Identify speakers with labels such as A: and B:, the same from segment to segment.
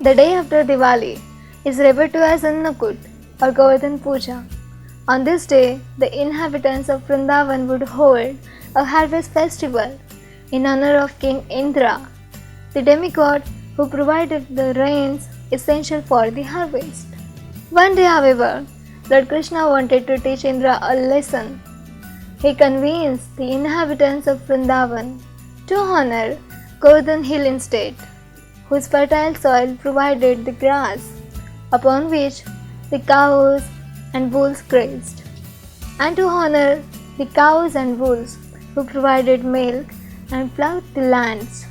A: The day after Diwali is referred to as Annakut or Govardhan Puja. On this day, the inhabitants of Vrindavan would hold a harvest festival in honor of King Indra, the demigod who provided the rains essential for the harvest. One day, however, Lord Krishna wanted to teach Indra a lesson. He convinced the inhabitants of Vrindavan to honor Govardhan Hill instead, whose fertile soil provided the grass upon which the cows and bulls grazed, and to honor the cows and bulls who provided milk and plowed the lands.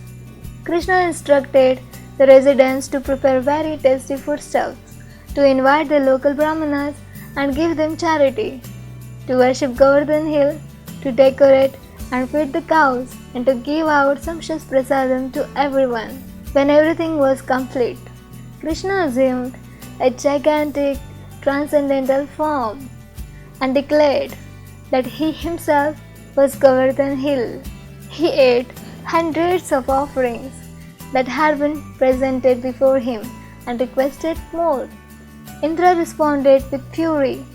A: Krishna instructed the residents to prepare very tasty foodstuffs, to invite the local brahmanas and give them charity, to worship Govardhan Hill, to decorate and feed the cows, and to give out sumptuous prasadam to everyone. When everything was complete, Krishna assumed a gigantic transcendental form and declared that he himself was Govardhan Hill. He ate hundreds of offerings that had been presented before him and requested more. Indra responded with fury.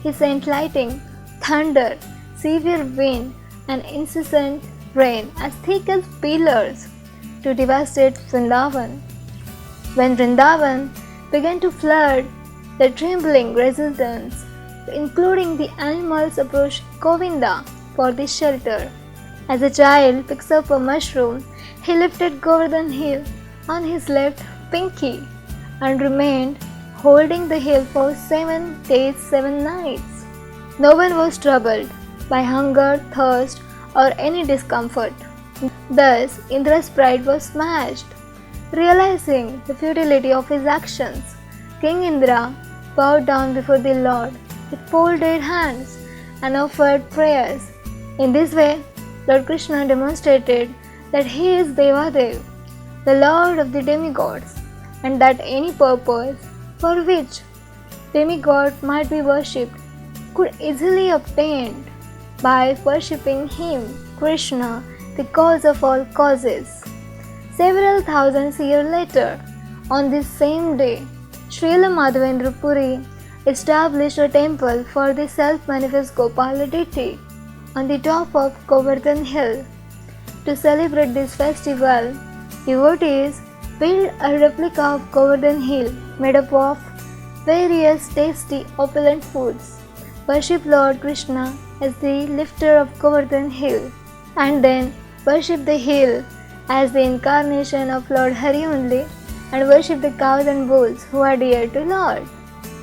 A: He sent lightning, thunder, severe wind, and incessant rain as thick as pillars to devastate Vrindavan. When Vrindavan began to flood, the trembling residents, including the animals, approached Govinda for the shelter. As a child picks up a mushroom, he lifted Govardhan Hill on his left pinky and remained holding the hill for 7 days, 7 nights. No one was troubled by hunger, thirst, or any discomfort. Thus, Indra's pride was smashed. Realizing the futility of his actions, King Indra bowed down before the Lord with folded hands and offered prayers. In this way, Lord Krishna demonstrated that he is Devadev, the Lord of the demigods, and that any purpose for which demigod might be worshipped could easily be obtained by worshipping him, Krishna, the cause of all causes. Several thousands years later, on this same day, Srila Madhavendra Puri established a temple for the self-manifest Gopala deity on the top of Govardhan Hill. To celebrate this festival, devotees built a replica of Govardhan Hill made up of various tasty opulent foods, worship Lord Krishna as the lifter of Govardhan Hill, and then worship the hill as the incarnation of Lord Hari only, and worship the cows and bulls who are dear to Lord.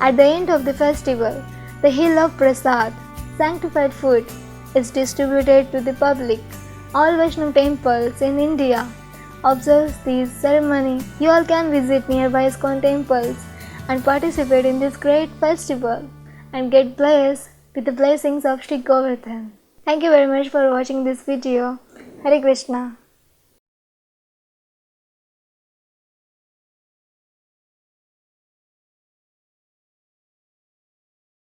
A: At the end of the festival, the hill of Prasad, sanctified food, is distributed to the public. All Vaishnav temples in India observe this ceremony. You all can visit nearby ISKCON temples and participate in this great festival and get blessed with the blessings of Sri Govardhan. Thank you very much for watching this video. Hare Krishna.